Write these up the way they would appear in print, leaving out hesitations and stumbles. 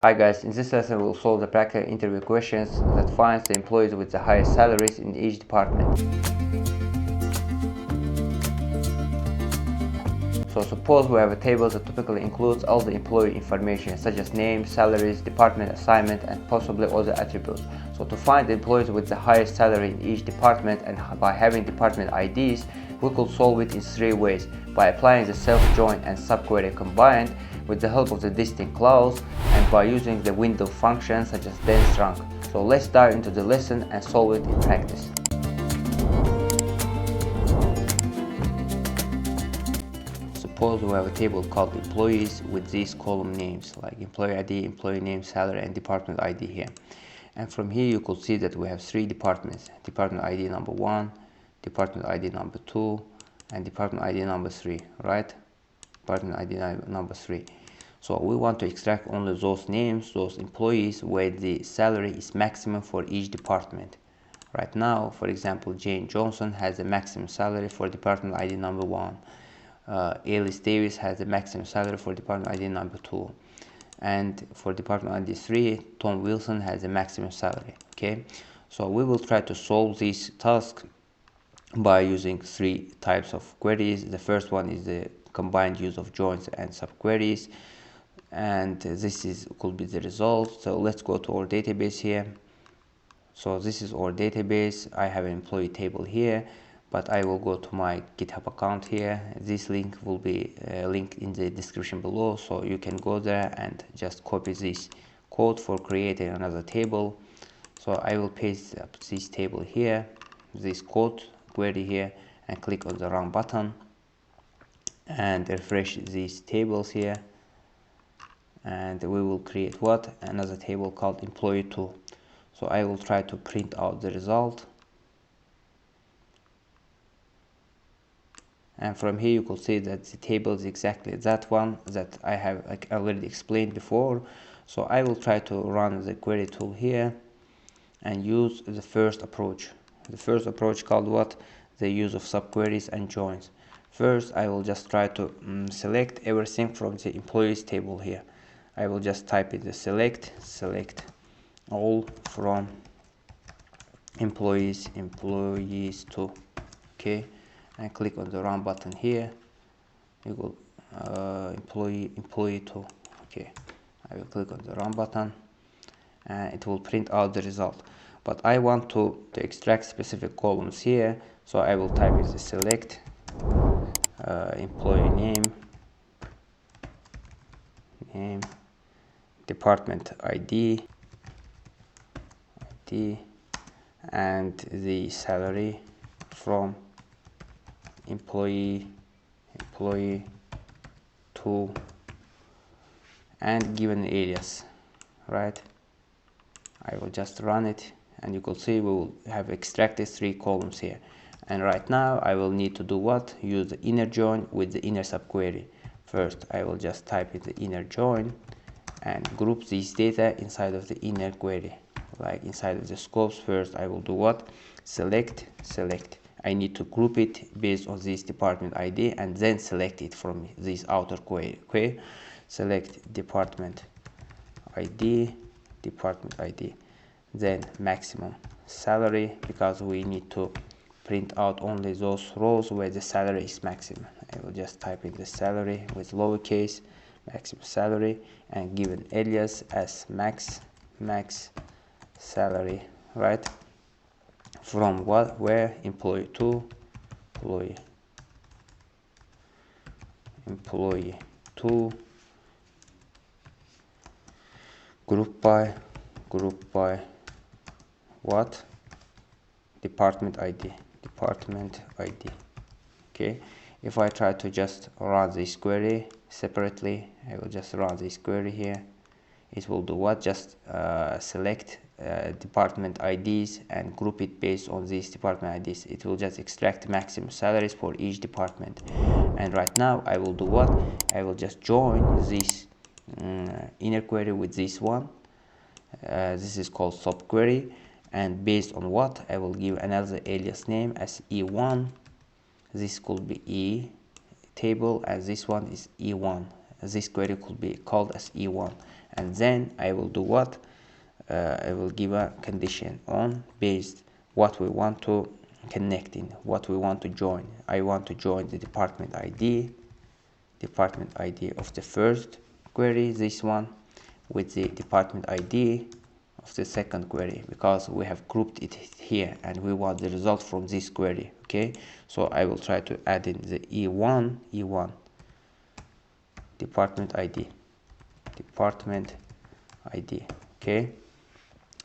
Hi guys, in this lesson we'll solve the practical interview questions that finds the employees with the highest salaries in each department. So suppose we have a table that typically includes all the employee information such as name, salaries, department assignment, and possibly other attributes. So to find the employees with the highest salary in each department and by having department IDs, we could solve it in three ways: by applying the self-join and subquery combined, with the help of the distinct clause, and by using the window function such as dense rank. So let's dive into the lesson and solve it in practice. Suppose we have a table called employees with these column names like employee ID, employee name, salary, and department ID here. And from here you could see that we have three departments: department ID number 1, department ID number 2, and department ID number 3, right? Department ID number 3. So we want to extract only those names, those employees where the salary is maximum for each department. Right now, for example, Jane Johnson has a maximum salary for department ID number 1. Alice Davis has the maximum salary for department ID number 2, and for department ID 3, Tom Wilson has the maximum salary. Okay, so we will try to solve this task by using three types of queries. The first one is the combined use of joins and subqueries, and this could be the result. So let's go to our database here. So this is our database. I have an employee table here, but I will go to my GitHub account here. This link will be linked in the description below, so you can go there and just copy this code for creating another table. So I will paste this table here, this code query here, and click on the run button and refresh these tables here, and we will create what? Another table called employee 2. So I will try to print out the result. And from here you could see that the table is exactly that one that I have already explained before. So I will try to run the query tool here and use the first approach. The first approach called what? The use of subqueries and joins. First, I will just try to select everything from the employees table here. I will just type in the select all from employees 2. Okay, and click on the run button here. You will employee 2. Okay, I will click on the run button and it will print out the result. But I want to extract specific columns here, so I will type in the select employee name, department ID, and the salary from employee 2, and give an alias, right? I will just run it, and you could see we will have extracted three columns here. And right now I will need to do what? Use the inner join with the inner subquery. First, I will just type in the inner join and group these data inside of the inner query, like inside of the scopes. First, I will do what? Select. I need to group it based on this department ID and then select it from this outer query. Okay, select department ID, then maximum salary, because we need to print out only those rows where the salary is maximum. I will just type in the salary with lowercase, maximum salary, and give an alias as max salary, right? From what? Where? Employee 2, employee 2, group by what? Department ID. Okay, if I try to just run this query separately, I will just run this query here. It will do what? Just select department IDs and group it based on these department IDs. It will just extract maximum salaries for each department. And right now I will do what? I will just join this inner query with this one. This is called subquery, and based on what? I will give another alias name as E1. This could be E table, and this one is E1. This query could be called as E1, and then I will do what? I will give a condition on based what we want to connect in, what we want to join. I want to join the department ID of the first query, this one, with the department ID of the second query, because we have grouped it here and we want the result from this query. Okay, so I will try to add in the E1 department ID. Okay,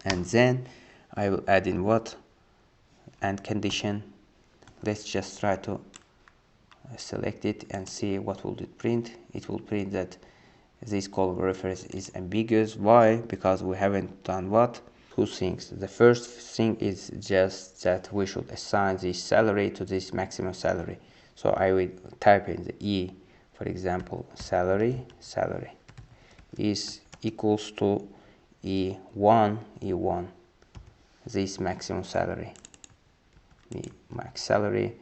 and then I will add in what? And condition. Let's just try to select it and see what will it print. It will print that this column reference is ambiguous. Why? Because we haven't done what? Two things. The first thing is just that we should assign this salary to this maximum salary. So I will type in the E, for example, salary is equals to E1, this maximum salary, the max salary,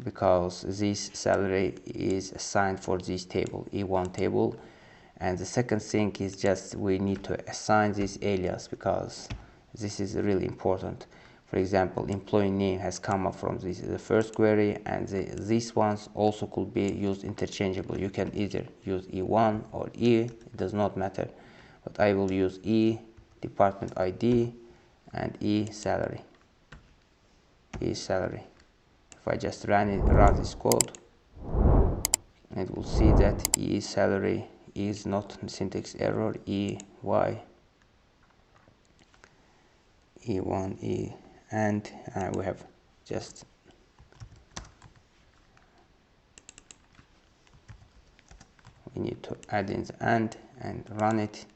because this salary is assigned for this table, E1 table. And the second thing is just we need to assign this alias, because this is really important. For example, employee name has come up from the first query, and these ones also could be used interchangeable. You can either use E1 or E, it does not matter, but I will use E department ID and E salary. If I just run this code, it will see that E salary is not syntax error, E1 E, and we have just we need to add in the and run it,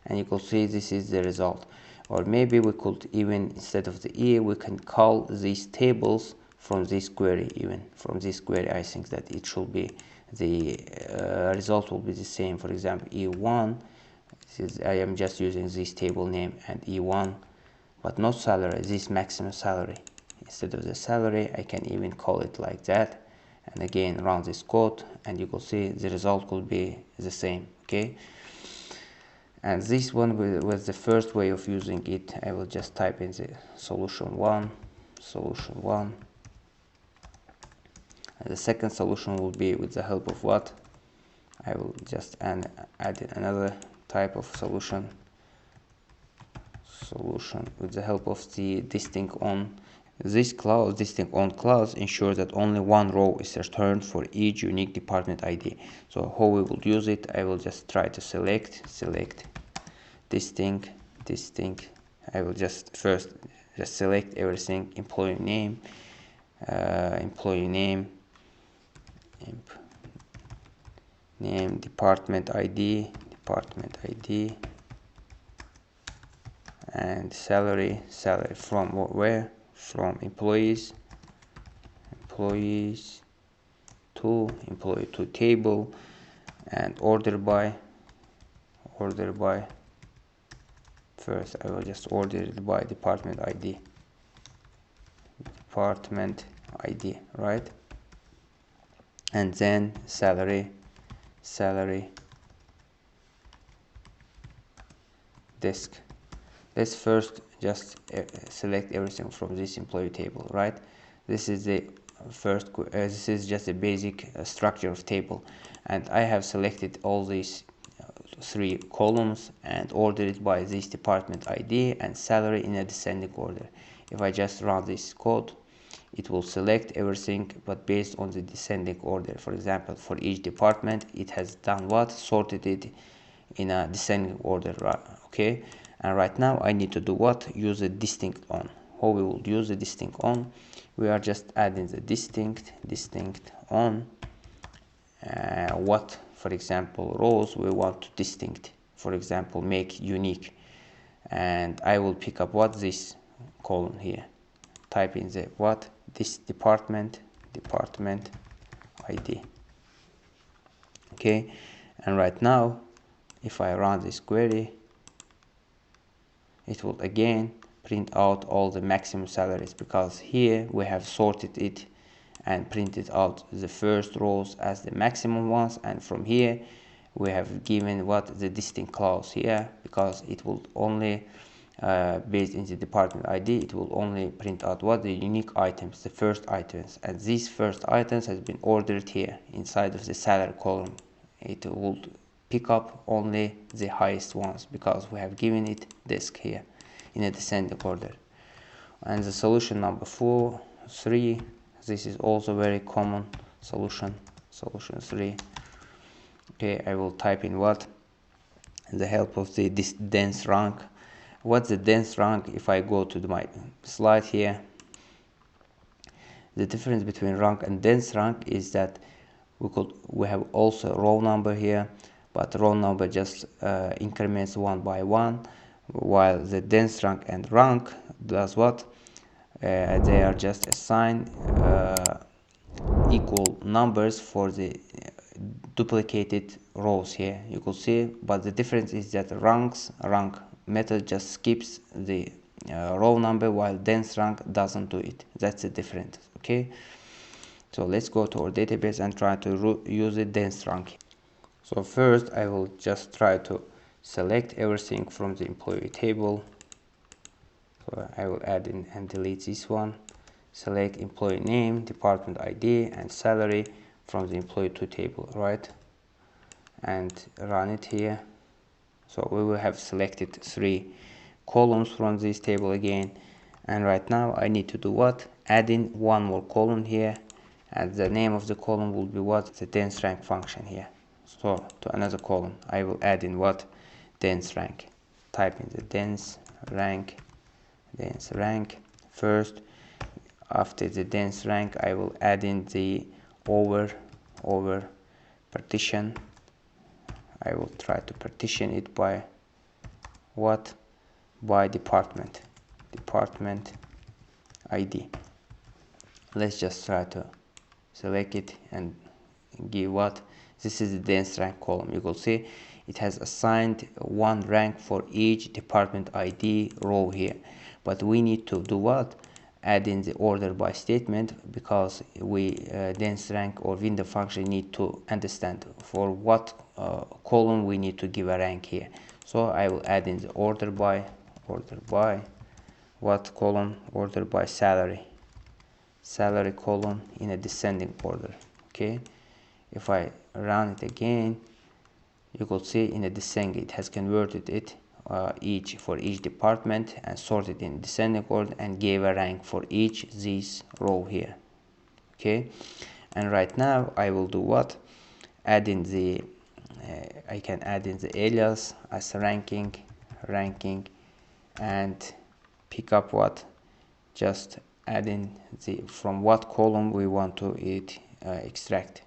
and you can see this is the result. Or maybe we could even, instead of the E, we can call these tables from this query. Even from this query, I think that it should be the result will be the same. For example, E1, I am just using this table name, and E1, but not salary, this maximum salary. Instead of the salary, I can even call it like that, and again run this code, and you will see the result could be the same. Okay, and this one was the first way of using it. I will just type in the solution one, and the second solution will be with the help of what? I will just add another type of solution with the help of the distinct on. This clause, distinct on clause, ensures that only one row is returned for each unique department ID. So how we will use it, I will just try to select distinct. I will just first select everything, employee name, department ID, and salary from where? From employees to employee to table, and order by. First I will just order it by department ID, right? And then salary desk. Let's first just select everything from this employee table, right? This is the first this is just a basic structure of table, and I have selected all these three columns and ordered it by this department ID and salary in a descending order. If I just run this code, it will select everything, but based on the descending order. For example, for each department, it has done what? Sorted it in a descending order, right? Okay, and right now I need to do what? Use a distinct on. How we will use the distinct on? We are just adding the distinct on what, for example, rows we want to distinct, for example, make unique, and I will pick up what? This column here, type in the what? This department ID. Okay, and right now if I run this query, it will again print out all the maximum salaries, because here we have sorted it and printed out the first rows as the maximum ones, and from here we have given what the distinct clause here, because it will only based in the department ID, it will only print out what the unique items, the first items, and these first items has been ordered here inside of the salary column. It will pick up only the highest ones because we have given it disk here in a descending order. And the solution number 3, this is also very common solution 3. Okay, I will type in what the help of this dense rank. What's the dense rank? If I go to my slide here, the difference between rank and dense rank is that we have also row number here, but row number just increments one by one, while the dense rank and rank does what? They are just assigned equal numbers for the duplicated rows here, you could see, but the difference is that rank method just skips the row number, while dense rank doesn't do it. That's the difference. Okay, so let's go to our database and try to use the dense rank. So first I will just try to select everything from the employee table. So I will add in and delete this one. Select employee name, department ID, and salary from the employee 2 table, right? And run it here. So we will have selected 3 columns from this table again, and right now I need to do what? Add in one more column here, and the name of the column will be what? The dense rank function here. So to another column I will add in what? Dense rank. Type in the dense rank first. After the dense rank I will add in the over partition. I will try to partition it by what? By department ID. Let's just try to select it and give what? This is the dense rank column. You will see it has assigned one rank for each department ID row here, but we need to do what? Add in the order by statement, because we dense rank or window function need to understand for what column we need to give a rank here. So I will add in the order by what column? Order by salary column in a descending order. Okay, if I run it again, you could see in a descending it has converted it for each department and sorted in descending order and gave a rank for each this row here. Okay, and right now I will do what? Add in the I can add in the alias as ranking, and pick up what? Just add in the from what column we want to extract,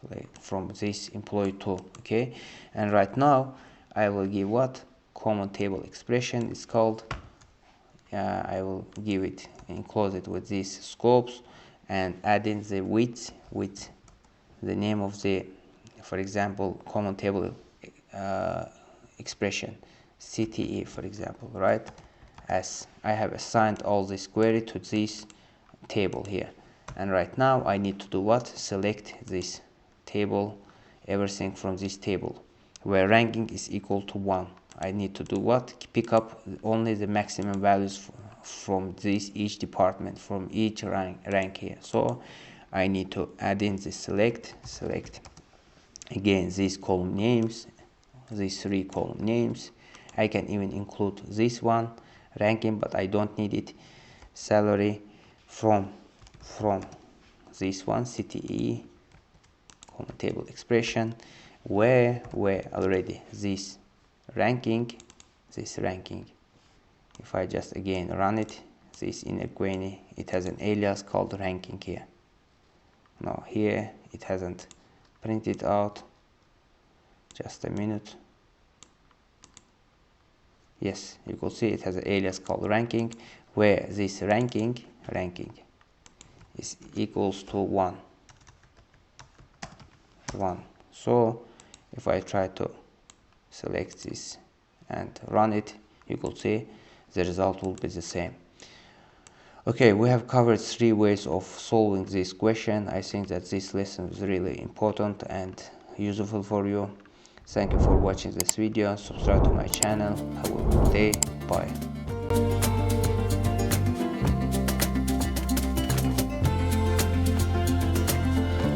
like from this employee 2. Okay, and right now I will give what? Common table expression is called. I will give it, enclose it with these scopes, and add in the width with the name of the, for example, common table expression CTE, for example, right? As I have assigned all this query to this table here, and right now I need to do what? Select this table, everything from this table where ranking is equal to 1. I need to do what? Pick up only the maximum values from this each department, from each rank here. So I need to add in the select again these column names, these 3 column names. I can even include this one, ranking, but I don't need it. Salary from this one, CTE, common table expression, where already this ranking. If I just again run it, this inner query, it has an alias called ranking here. Now here it hasn't printed out. Just a minute. Yes, you could see it has an alias called ranking, where this ranking is equals to 1. So if I try to select this and run it, you could see the result will be the same. Okay, we have covered 3 ways of solving this question. I think that this lesson is really important and useful for you. Thank you for watching this video. Subscribe to my channel. Have a good day. Bye.